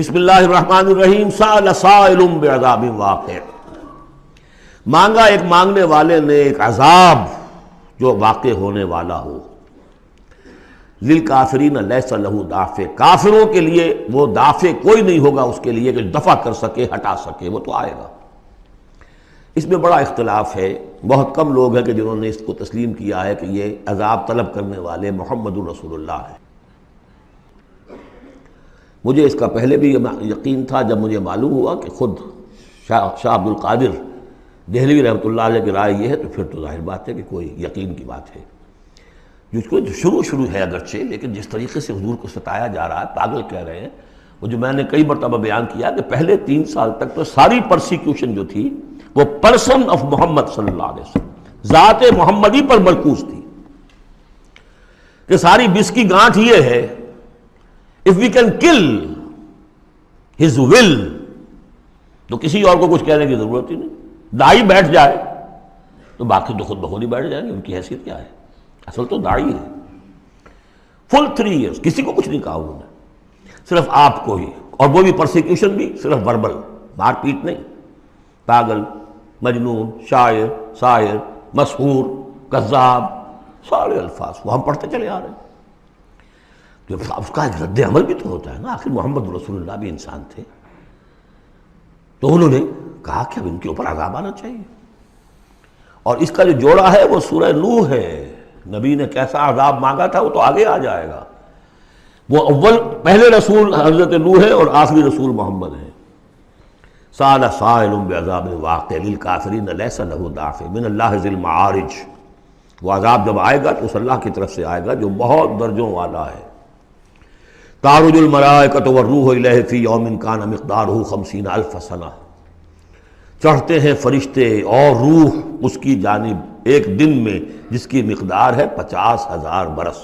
بسم اللہ الرحمن الرحیم سأل سائل بعذاب واقع، مانگا ایک مانگنے والے نے ایک عذاب جو واقع ہونے والا ہو. للکافرین لیس لہ دافع، کافروں کے لیے وہ دافع کوئی نہیں ہوگا اس کے لیے کہ دفع کر سکے، ہٹا سکے، وہ تو آئے گا. اس میں بڑا اختلاف ہے، بہت کم لوگ ہیں کہ جنہوں نے اس کو تسلیم کیا ہے کہ یہ عذاب طلب کرنے والے محمد الرسول اللہ ہیں. مجھے اس کا پہلے بھی یقین تھا جب مجھے معلوم ہوا کہ خود شاہ عبد القادر دہلوی رحمۃ اللہ علیہ کی رائے یہ ہے، تو پھر تو ظاہر بات ہے کہ کوئی یقین کی بات ہے. جس کو شروع ہے اگرچہ، لیکن جس طریقے سے حضور کو ستایا جا رہا ہے، پاگل کہہ رہے ہیں. وہ جو میں نے کئی مرتبہ بیان کیا کہ پہلے 3 سال تک تو ساری پرسیکیوشن جو تھی وہ پرسن آف محمد صلی اللہ علیہ وسلم، ذات محمدی پر مرکوز تھی. کہ ساری بس کی گانٹھ یہ ہے، if we can kill his will، تو کسی اور کو کچھ کہنے کی ضرورت ہی نہیں. داعی بیٹھ جائے تو باقی تو خود بخود ہی بیٹھ جائیں گے. ان کی حیثیت کیا ہے؟ اصل تو داعی ہے. فل 3 ایئرس کسی کو کچھ نہیں کہا انہوں نے، صرف آپ کو ہی، اور وہ بھی پرسیکیوشن بھی صرف وربل، مار پیٹ نہیں. پاگل، مجنون، شاعر، ساحر، مسحور، کذاب، سارے الفاظ وہ ہم پڑھتے چلے آ رہے ہیں. تو اس کا ایک رد عمل بھی تو ہوتا ہے نا، آخر محمد رسول اللہ بھی انسان تھے. تو انہوں نے کہا کہ اب ان کے اوپر عذاب آنا چاہیے. اور اس کا جو جوڑا ہے وہ سورہ نوح ہے. نبی نے کیسا عذاب مانگا تھا وہ تو آگے آ جائے گا. وہ پہلے رسول حضرت نوح ہے اور آخری رسول محمد ہے. سأل سائل بعذاب واقع للکافرین لیس لہ دافع من اللہ ذی المعارج. وہ عذاب جب آئے گا تو اس اللہ کی طرف سے آئے گا جو بہت درجوں والا ہے. تعرج الملائکۃ والروح الیہ فی یوم کان مقدارہ 50,000 سنہ. چڑھتے ہیں فرشتے اور روح اس کی جانب ایک دن میں جس کی مقدار ہے 50,000 برس.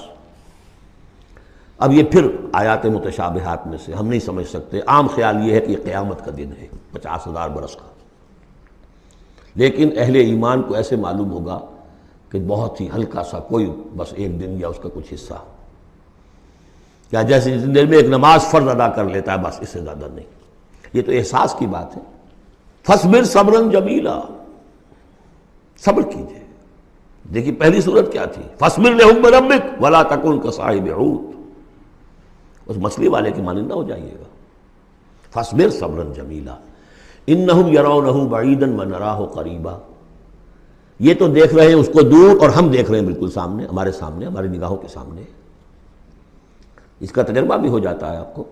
اب یہ پھر آیات متشابہات میں سے ہم نہیں سمجھ سکتے. عام خیال یہ ہے کہ یہ قیامت کا دن ہے 50,000 برس کا، لیکن اہل ایمان کو ایسے معلوم ہوگا کہ بہت ہی ہلکا سا کوئی بس ایک دن یا اس کا کچھ حصہ، یا جیسے جتنی دیر میں ایک نماز فرض ادا کر لیتا ہے بس، اس سے زیادہ نہیں. یہ تو احساس کی بات ہے. فاصبر صبرا جمیلا، صبر کیجئے. دیکھیے پہلی صورت کیا تھی؟ فاصبر لحکم ربک ولا تکن کصاحب حوت. اس مچھلی والے کی مانندہ ہو جائیے گا. فاصبر صبرا جمیلا انہم یرونہ بعیدا ونراہ قریبا. یہ تو دیکھ رہے ہیں اس کو دور اور ہم دیکھ رہے ہیں بالکل سامنے، ہمارے سامنے، ہماری نگاہوں کے سامنے. اس کا تجربہ بھی ہو جاتا ہے آپ کو.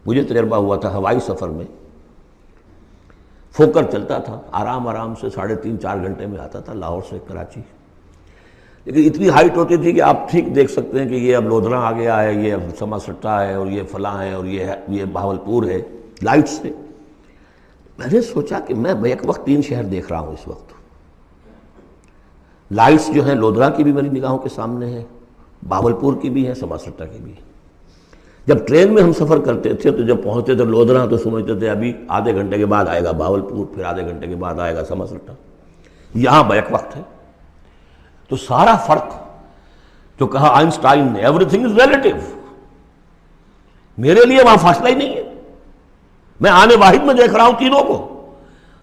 مجھے تجربہ ہوا تھا ہوائی سفر میں. فوکر چلتا تھا آرام سے 3.5-4 گھنٹے میں آتا تھا لاہور سے کراچی. لیکن اتنی ہائٹ ہوتی تھی کہ آپ ٹھیک دیکھ سکتے ہیں کہ یہ اب لودھراں آ گیا ہے، یہ اب سما سٹا ہے، اور یہ فلاں ہے، اور یہ بہاولپور ہے، لائٹ سے. میں نے سوچا کہ میں ایک وقت 3 شہر دیکھ رہا ہوں اس وقت. لائٹس جو ہیں لودھراں کی بھی میری نگاہوں کے سامنے ہیں، بہاولپور کی بھی ہے، سما سٹا کی بھی. جب ٹرین میں ہم سفر کرتے تھے تو جب پہنچتے تھے لودھراں تو سمجھتے تھے ابھی آدھے گھنٹے کے بعد آئے گا بہاولپور، پھر آدھے گھنٹے کے بعد آئے گا سما سٹا. یہاں بیک وقت ہے. تو سارا فرق جو کہا آئنسٹائن نے، ایوری تھنگ از ریلیٹو، میرے لیے وہاں فاصلہ ہی نہیں ہے. میں آنے واحد میں دیکھ رہا ہوں تینوں کو.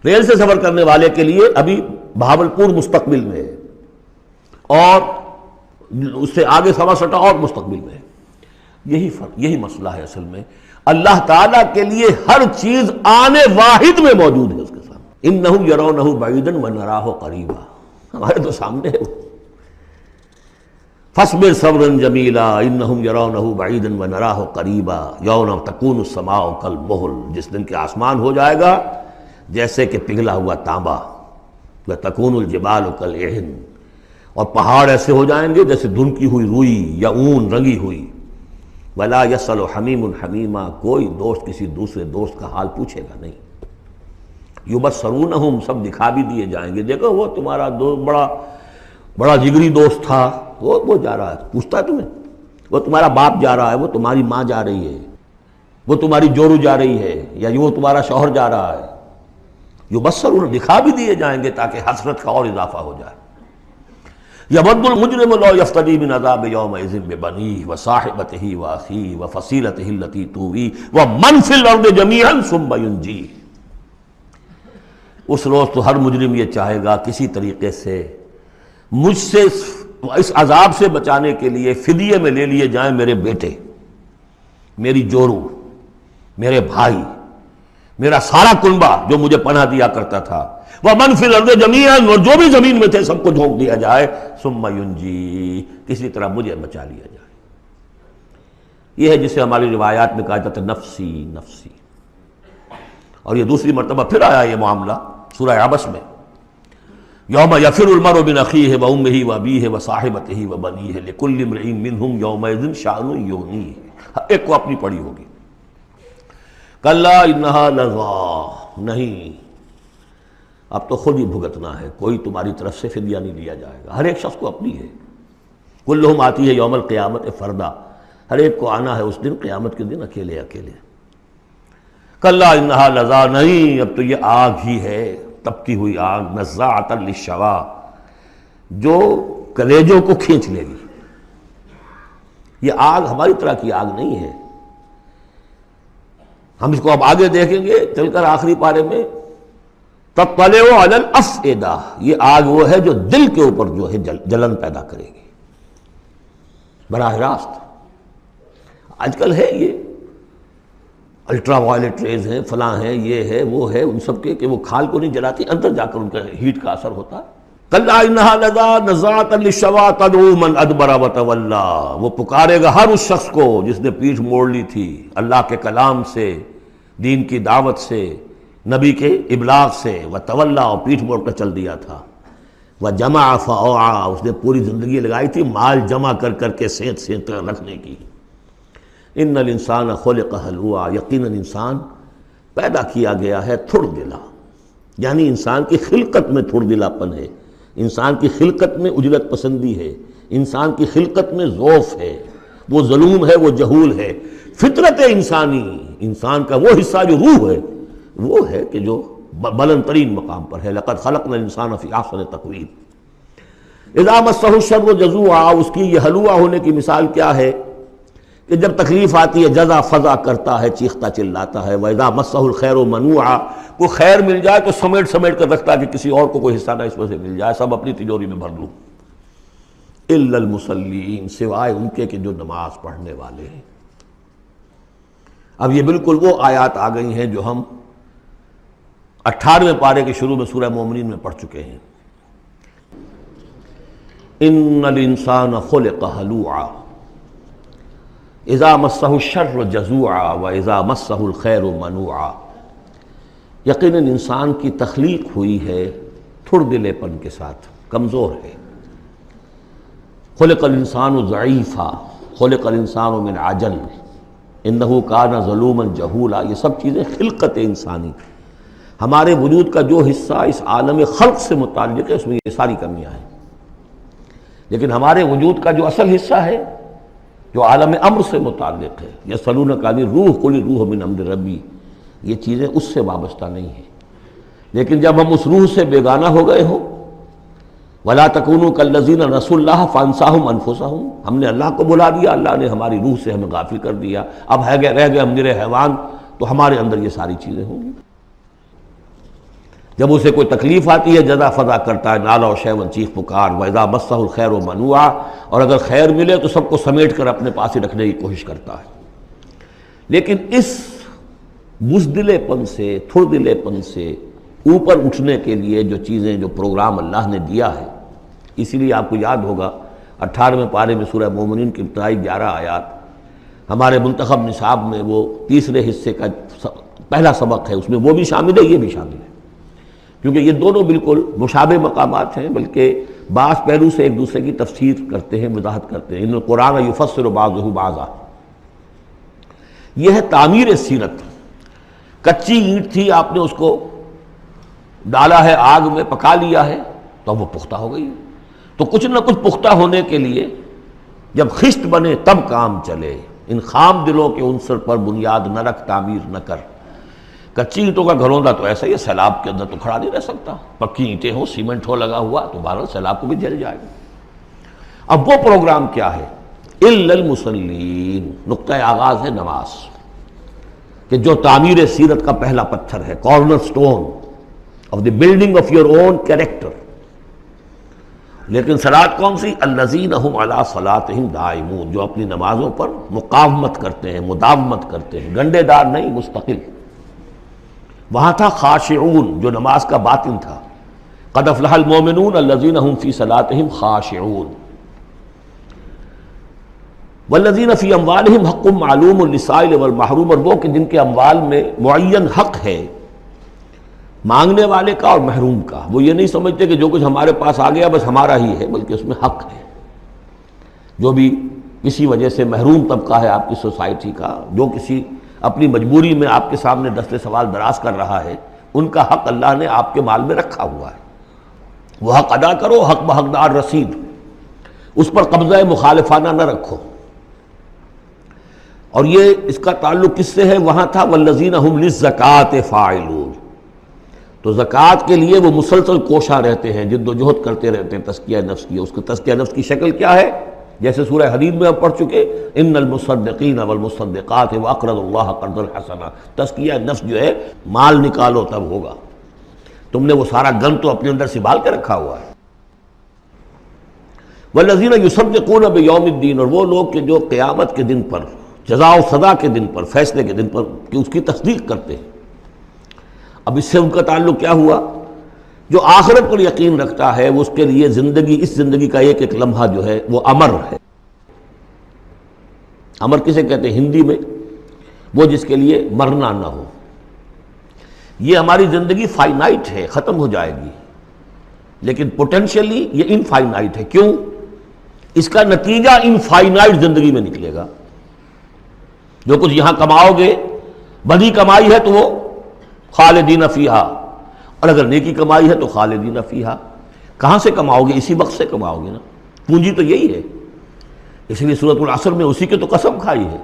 ریل سے سفر کرنے والے کے لیے ابھی بہاولپور مستقبل میں ہے، اور اس سے آگے سما سٹا اور مستقبل میں ہے. یہی فرق، یہی مسئلہ ہے اصل میں. اللہ تعالیٰ کے لیے ہر چیز آنے واحد میں موجود ہے اس کے سامنے. انہم یرونہ بعیدا ونراہ قریبا، ہمارے تو سامنے ہے. فاصبر صبرا جمیلا انہم یرونہ بعیدا ونراہ قریبا یوم تکون السماء کالمہل. جس دن کہ آسمان ہو جائے گا جیسے کہ پگھلا ہوا تانبا. وتکون الجبال کالعہن، اور پہاڑ ایسے ہو جائیں گے جیسے دھنکی ہوئی روئی یا اون رنگی ہوئی. ولا یسأل حمیم حمیما، کوئی دوست کسی دوسرے دوست کا حال پوچھے گا نہیں. یبصرونہم، سب دکھا بھی دیے جائیں گے. دیکھو وہ تمہارا دوست بڑا جگری دوست تھا، وہ جا رہا ہے، پوچھتا ہے تمہیں. وہ تمہارا باپ جا رہا ہے، وہ تمہاری ماں جا رہی ہے، وہ تمہاری جورو جا رہی ہے، یا وہ تمہارا شوہر جا رہا ہے. یبصرون، دکھا بھی دیے جائیں گے تاکہ حسرت کا اور اضافہ ہو جائے. یود المجرم لو یفتدی من عذاب یومئذ ببنیہ وصاحبتہ واخیہ وفصیلتہ التی تؤویہ ومن فی الارض جمیعا ثم ینجیہ۔ اس روز تو ہر مجرم یہ چاہے گا کسی طریقے سے مجھ سے اس عذاب سے بچانے کے لیے فدیے میں لے لیے جائیں میرے بیٹے، میری جورو، میرے بھائی، میرا سارا کنبہ جو مجھے پناہ دیا کرتا تھا، وَمَنْ فِي الْأَرْضِ جَمِيعًا، اور جو بھی زمین میں تھے سب کو جھونک دیا جائے، ثُمَّ يُنْجِي، کسی طرح مجھے بچا لیا جائے۔ یہ ہے جسے ہماری روایات میں کہا جاتا ہے نفسی نفسی، اور یہ دوسری مرتبہ پھر آیا یہ معاملہ سورہ عبس میں، یوم یفر المرء من اخیہ وامہ وابیہ وصاحبتہ وبنیہ لکل امرئ منہم یومئذ شأن یغنیہ، ایک کو اپنی پڑی ہوگی۔ کلا انہا لظیٰ، نہیں، اب تو خود ہی بھگتنا ہے، کوئی تمہاری طرف سے فدیہ نہیں لیا جائے گا، ہر ایک شخص کو اپنی ہے۔ کلہم آتی ہے یوم القیامت فردا، ہر ایک کو آنا ہے اس دن، قیامت کے دن اکیلے اکیلے۔ کلا انہا لظیٰ، نہیں، اب تو یہ آگ ہی ہے، تپتی ہوئی آگ، نزاعۃ للشوا، جو کلیجوں کو کھینچ لے گی۔ یہ آگ ہماری طرح کی آگ نہیں ہے، ہم اس کو اب آگے دیکھیں گے چل کر آخری پارے میں، تطلع علی الافئدہ، یہ آگ وہ ہے جو دل کے اوپر جو ہے جلن پیدا کرے گی براہ راست۔ آج کل ہے یہ الٹرا وائلٹ ریز ہیں، فلاں ہیں، یہ ہے وہ ہے، ان سب کے کہ وہ کھال کو نہیں جلاتی، اندر جا کر ان کا ہیٹ کا اثر ہوتا ہے۔ کلا انہا لظیٰ نزاعۃ للشوا تدعو من ادبر وتولی، وہ پکارے گا ہر اس شخص کو جس نے پیٹھ موڑ لی تھی اللہ کے کلام سے، دین کی دعوت سے، نبی کے ابلاغ سے، وتولی، اور پیٹھ موڑ کر چل دیا تھا، وجمع فاوعی، اس نے پوری زندگی لگائی تھی مال جمع کر کر کے سینت سینت کر رکھنے کی۔ ان الانسان خلق ہلوعا، یقیناً انسان پیدا کیا گیا ہے تھڑ دلا، یعنی انسان کی خلقت میں تھڑ دلا پن ہے، انسان کی خلقت میں اجلت پسندی ہے، انسان کی خلقت میں ضعف ہے، وہ ظلوم ہے، وہ جہول ہے۔ فطرت انسانی، انسان کا وہ حصہ جو روح ہے، وہ ہے کہ جو بلند ترین مقام پر ہے۔ لقد خلقنا الانسان فی احسن تقویم۔ اذا مسہ الشر جزوعا، اس کی یہ ہلوعا ہونے کی مثال کیا ہے کہ جب تکلیف آتی ہے جزا فضا کرتا ہے، چیختا چلاتا ہے۔ وَإِذَا مَسَّهُ الْخَيْرُ مَنُوعًا، کو خیر مل جائے تو سمیٹ سمیٹ کر رکھتا ہے کہ کسی اور کو کوئی حصہ نہ اس میں سے مل جائے، سب اپنی تجوری میں بھر لوں۔ إِلَّا الْمُصَلِّينَ، سوائے ان کے کہ جو نماز پڑھنے والے ہیں۔ اب یہ بالکل وہ آیات آ گئی ہیں جو ہم 18ویں پارے کے شروع میں سورہ مومنین میں پڑھ چکے ہیں۔ إِنَّ الْإِنسَانَ خُلِقَ هَلُوعًا اذا مسہ الشر جزوعا واذا مسہ الخیر منوعا، یقیناً انسان کی تخلیق ہوئی ہے تھڑ دلے پن کے ساتھ، کمزور ہے۔ خلق الانسان ضعیفا، خلق الانسان من عجل انہ کان ظلوما جہولا، یہ سب چیزیں خلقت انسانی، ہمارے وجود کا جو حصہ اس عالم خلق سے متعلق ہے اس میں یہ ساری کمیاں ہیں، لیکن ہمارے وجود کا جو اصل حصہ ہے جو عالم امر سے متعلق ہے، یسألونک عن الروح قل الروح من امر ربی، یہ چیزیں اس سے وابستہ نہیں ہیں۔ لیکن جب ہم اس روح سے بیگانہ ہو گئے ہوں، وَلَا تَكُونُوا كَالَّذِينَ نَسُوا اللَّهَ فَأَنسَاهُمْ أَنفُسَهُمْ، ہم نے اللہ کو بھلا دیا، اللہ نے ہماری روح سے ہمیں غافل کر دیا، اب رہ گئے ہم نرے حیوان، تو ہمارے اندر یہ ساری چیزیں ہوں گی۔ جب اسے کوئی تکلیف آتی ہے جزا فضا کرتا ہے، نالا و شیون، چیخ پکار، وَإِذَا مَسَّهُ الْخَيْرُ مَنُوعًا، اور اگر خیر ملے تو سب کو سمیٹ کر اپنے پاس ہی رکھنے کی کوشش کرتا ہے۔ لیکن اس بزدلے پن سے، تھڑ دلے پن سے اوپر اٹھنے کے لیے جو چیزیں، جو پروگرام اللہ نے دیا ہے، اسی لیے آپ کو یاد ہوگا 18ویں پارے میں سورہ مومنین کی ابتدائی 11 آیات، ہمارے منتخب نصاب میں وہ تیسرے حصے کا پہلا سبق ہے، اس میں وہ بھی شامل ہے، یہ بھی شامل ہے، کیونکہ یہ دونوں بالکل مشابہ مقامات ہیں، بلکہ بعض پہلو سے ایک دوسرے کی تفسیر کرتے ہیں، وضاحت کرتے ہیں۔ ان القرآن یفسر بعضہ بعضا، یہ ہے تعمیر سیرت۔ کچی اینٹ تھی، آپ نے اس کو ڈالا ہے آگ میں، پکا لیا ہے تو وہ پختہ ہو گئی ہے۔ تو کچھ نہ کچھ پختہ ہونے کے لیے جب خشت بنے تب کام چلے۔ ان خام دلوں کے عنصر پر بنیاد نہ رکھ، تعمیر نہ کر۔ کچی اینٹوں کا گھروندا تو ایسا ہی ہے، سیلاب کے اندر تو کھڑا نہیں رہ سکتا، پکی اینٹیں ہوں، سیمنٹ ہو لگا ہوا تو بہرحال سیلاب کو بھی جل جائے گا۔ اب وہ پروگرام کیا ہے؟ الا المصلین، نقطہ آغاز ہے نماز، کہ جو تعمیر سیرت کا پہلا پتھر ہے، corner stone of the building of your own character. لیکن صلاۃ کون سی؟ الذین هم علی صلاتہم دائمون، جو اپنی نمازوں پر مقاومت کرتے ہیں، مداومت کرتے ہیں، گنڈے دار نہیں، مستقل۔ وہاں تھا خاشعون، جو نماز کا باطن تھا، قد افلح المؤمنون الذین هم فی صلاتہم خاشعون، والذین فی اموالہم حق معلوم للسائل والمحروم، اور وہ کہ جن کے اموال میں معین حق ہے مانگنے والے کا اور محروم کا۔ وہ یہ نہیں سمجھتے کہ جو کچھ ہمارے پاس آ گیا بس ہمارا ہی ہے، بلکہ اس میں حق ہے۔ جو بھی کسی وجہ سے محروم طبقہ ہے آپ کی سوسائٹی کا، جو کسی اپنی مجبوری میں آپ کے سامنے دست سوال دراز کر رہا ہے، ان کا حق اللہ نے آپ کے مال میں رکھا ہوا ہے۔ وہ حق ادا کرو، حق بحقدار رسید، اس پر قبضہ مخالفانہ نہ رکھو۔ اور یہ اس کا تعلق کس سے ہے؟ وہاں تھا والذین هم للزکاۃ فاعلون، تو زکوٰۃ کے لیے وہ مسلسل کوشاں رہتے ہیں، جد و جہد کرتے رہتے ہیں تزکیہ نفس کی۔ اس کا تزکیہ نفس کی شکل کیا ہے؟ جیسے سورہ حدید میں ہم پڑھ چکے، ان المصدقین والمصدقات واقرضوا اللہ قرضا حسنا، تزکیہ نفس جو ہے مال نکالو تب ہوگا، تم نے وہ سارا گن تو اپنے اندر سنبھال کے رکھا ہوا ہے۔ والذین یصدقون بیوم الدین، اور وہ لوگ کہ جو قیامت کے دن پر، جزا و سزا کے دن پر، فیصلے کے دن پر کہ اس کی تصدیق کرتے ہیں۔ اب اس سے ان کا تعلق کیا ہوا؟ جو آخرت پر یقین رکھتا ہے وہ اس کے لیے زندگی، اس زندگی کا ایک ایک لمحہ جو ہے وہ امر ہے۔ امر کسے کہتے ہیں ہندی میں؟ وہ جس کے لیے مرنا نہ ہو۔ یہ ہماری زندگی فائنائٹ ہے، ختم ہو جائے گی، لیکن پوٹینشلی یہ انفائنائٹ ہے۔ کیوں؟ اس کا نتیجہ انفائنائٹ زندگی میں نکلے گا۔ جو کچھ یہاں کماؤ گے، بدی کمائی ہے تو وہ خالدین فیہا، اور اگر نیکی کمائی ہے تو خالدین فیہا۔ کہاں سے کماؤ گے؟ اسی وقت سے کماؤ گے نا، پونجی تو یہی ہے۔ اس لیے سورۃ العصر میں اسی کی تو قسم کھائی ہے،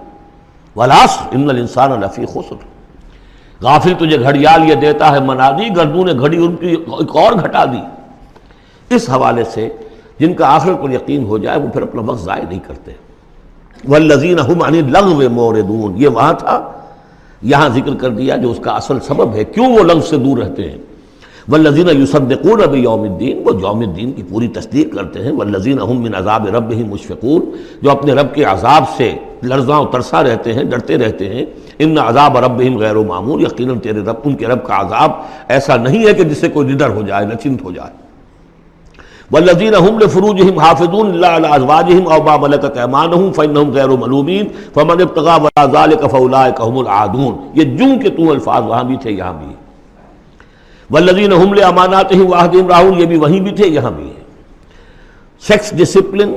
والعصر ان الانسان لفی خسر۔ غافل تجھے گھڑیال یہ دیتا ہے منادی، گردوں نے گھڑی ان کی ایک اور گھٹا دی۔ اس حوالے سے جن کا آخرت پر یقین ہو جائے وہ پھر اپنا وقت ضائع نہیں کرتے۔ والذین هم عن اللغو معرضون، یہ وہاں تھا، یہاں ذکر کر دیا جو اس کا اصل سبب ہے کیوں وہ لغو سے دور رہتے ہیں۔ والذین یصدقون بیوم الدین، وہ یوم الدین کی پوری تصدیق کرتے ہیں۔ والذین هم من عذاب ربهم مشفقون، جو اپنے رب کے عذاب سے لرزاں و ترساں رہتے ہیں، ڈرتے رہتے ہیں۔ ان عذاب ربهم غیر معمول، یقیناً تیرے رب، ان کے رب کا عذاب ایسا نہیں ہے کہ جس سے کوئی نڈر ہو جائے، نچنت ہو جائے۔ والذین هم لفروجهم حافظون الا علی ازواجهم او ما ملکت ایمانهم فانهم غیر ملومین فمن ابتغى وراء ذلك فاولئک هم العادون۔ یہ جوں کے تو الفاظ وہاں بھی تھے یہاں بھی۔ والذین هم لاماناتهم وعهدهم راعون، یہ بھی وہیں بھی تھے یہاں بھی ہے۔ سیکس ڈسپلن،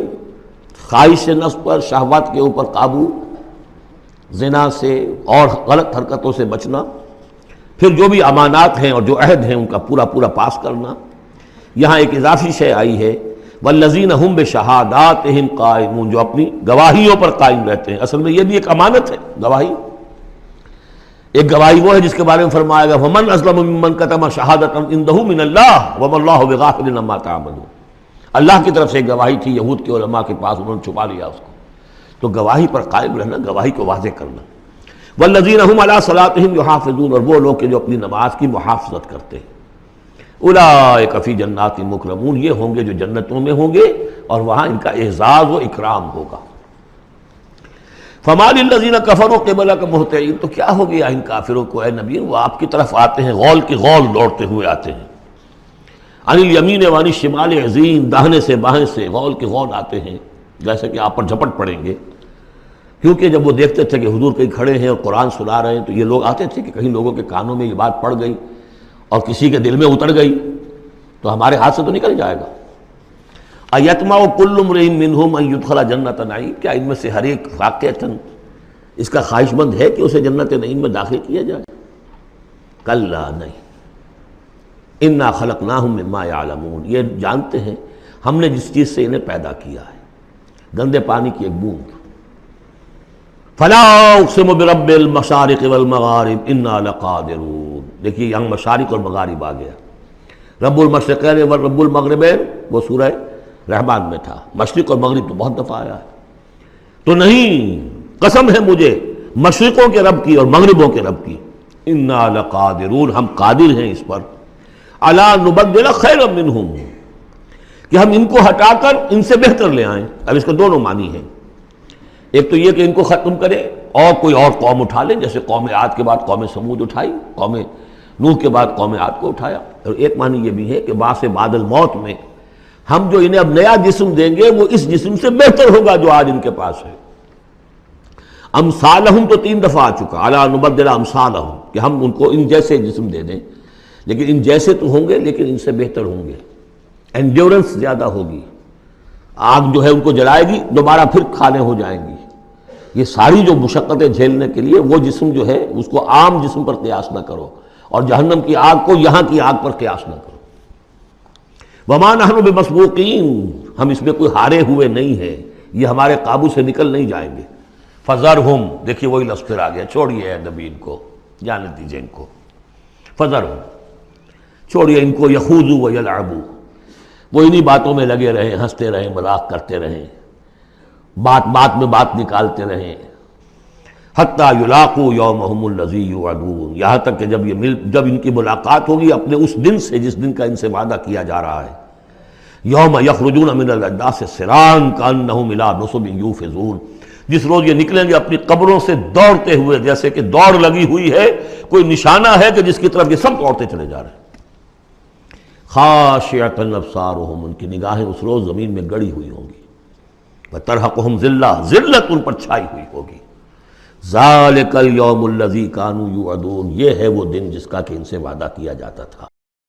خواہش نفس پر، شہوات کے اوپر قابو، زنا سے اور غلط حرکتوں سے بچنا، پھر جو بھی امانات ہیں اور جو عہد ہیں ان کا پورا پورا پاس کرنا۔ یہاں ایک اضافی شے آئی ہے، والذین هم بشہاداتہم قائمون، جو اپنی گواہیوں پر قائم رہتے ہیں۔ اصل میں یہ بھی ایک امانت ہے، گواہی۔ ایک گواہی وہ ہے جس کے بارے میں فرمایا گیا وَمَنْ أَظْلَمُ مِمَّنْ كَتَمَ شَهَادَةً عِندَهُ مِنَ اللَّهِ وَمَا اللَّهُ بِغَافِلٍ عَمَّا تَعْمَلُونَ۔ اللہ کی طرف سے ایک گواہی تھی، یہود کے علماء کے پاس، انہوں نے چھپا لیا اس کو۔ تو گواہی پر قائم رہنا، گواہی کو واضح کرنا۔ وَالَّذِينَ هُمْ عَلَىٰ صَلَاتِهِمْ يُحَافِظُونَ، اور وہ لوگ کہ جو اپنی نماز کی محافظت کرتے ہیں۔ اولئک فی جنات مکرمون، یہ ہوں گے جو جنتوں میں ہوں گے اور وہاں ان کا اعزاز و اکرام ہوگا۔ فما للذین کفروا قبلک مہطعین، تو کیا ہو گیا ان کافروں کو اے نبی، وہ آپ کی طرف آتے ہیں، غول کی غول دوڑتے ہوئے آتے ہیں۔ عن الیمین وعن الشمال عزین، داہنے سے بائیں سے غول کی غول آتے ہیں، جیسے کہ آپ پر جھپٹ پڑیں گے۔ کیونکہ جب وہ دیکھتے تھے کہ حضور کہیں کھڑے ہیں اور قرآن سنا رہے ہیں تو یہ لوگ آتے تھے کہ کہیں لوگوں کے کانوں میں یہ بات پڑ گئی اور کسی کے دل میں اتر گئی تو ہمارے ہاتھ سے تو نکل جائے گا۔ ایطمع کل امرئ منہم ان یدخل جنۃ نعیم، کیا ان میں سے ہر ایک واقعتاً اس کا خواہش مند ہے کہ اسے جنت نعیم میں داخل کیا جائے؟ کلا نہیں، انا خلقناہم مما یعلمون، یہ جانتے ہیں ہم نے جس چیز سے انہیں پیدا کیا ہے، گندے پانی کی ایک بوند۔ فلا اقسم برب المشارق والمغارب انا لقادرون، دیکھیے یہاں مشارق اور مغارب آ گیا۔ رب المشرقین و رب المغربین وہ سورہ رحمان میں تھا، مشرق اور مغرب تو بہت دفعہ آیا ہے۔ تو نہیں، قسم ہے مجھے مشرقوں کے رب کی اور مغربوں کے رب کی، انا لقادرون، ہم قادر ہیں اس پر، علی نبدل خیرا منہم، کہ ہم ان کو ہٹا کر ان سے بہتر لے آئیں۔ اب اس کے دونوں معنی ہیں، ایک تو یہ کہ ان کو ختم کرے اور کوئی اور قوم اٹھا لیں، جیسے قوم عاد کے بعد قوم سمود اٹھائی، قوم نوح کے بعد قوم عاد کو اٹھایا۔ اور ایک معنی یہ بھی ہے کہ بعث بعد الموت میں ہم جو انہیں اب نیا جسم دیں گے وہ اس جسم سے بہتر ہوگا جو آج ان کے پاس ہے۔ امثالہم تو 3 دفعہ آ چکا، اعلیٰ نبدل امثالہم، کہ ہم ان کو ان جیسے جسم دے دیں، لیکن ان جیسے تو ہوں گے لیکن ان سے بہتر ہوں گے، انڈیورنس زیادہ ہوگی، آگ جو ہے ان کو جلائے گی دوبارہ پھر کھانے ہو جائیں گی۔ یہ ساری جو مشقتیں جھیلنے کے لیے وہ جسم جو ہے اس کو عام جسم پر قیاس نہ کرو، اور جہنم کی آگ کو یہاں کی آگ پر قیاس نہ کرو۔ وما نحن بمسبوقین، ہم اس میں کوئی ہارے ہوئے نہیں ہیں، یہ ہمارے قابو سے نکل نہیں جائیں گے۔ فذرہم، دیکھیے وہی لفظ پھر آ گیا، چھوڑیے اے نبی ان کو، جانے دیجیے ان کو، فذرہم، چھوڑیے ان کو، یخوضوا ویلعبوا، وہ انہی باتوں میں لگے رہیں، ہنستے رہیں، مذاق کرتے رہیں، بات بات میں بات نکالتے رہیں، حتیٰ یلاقوا یومہم الذی یوعدون، یہاں تک کہ جب ان کی ملاقات ہوگی اپنے اس دن سے جس دن کا ان سے وعدہ کیا جا رہا ہے۔ یوم یخرجون من الاجداث سراعا کانہم الی نصب یوفضون، جس روز یہ نکلیں گے اپنی قبروں سے دوڑتے ہوئے، جیسے کہ دوڑ لگی ہوئی ہے، کوئی نشانہ ہے کہ جس کی طرف یہ سب دوڑتے چلے جا رہے ہیں۔ خاشعۃ ابصارہم، ان کی نگاہیں اس روز زمین میں گڑی ہوئی ہوں گی، وترہقہم ذلہ، ذلت ان پر چھائی ہوئی ہوگی۔ ذالک الیوم الذی کانوا یوعدون، یہ ہے وہ دن جس کا کہ ان سے وعدہ کیا جاتا تھا۔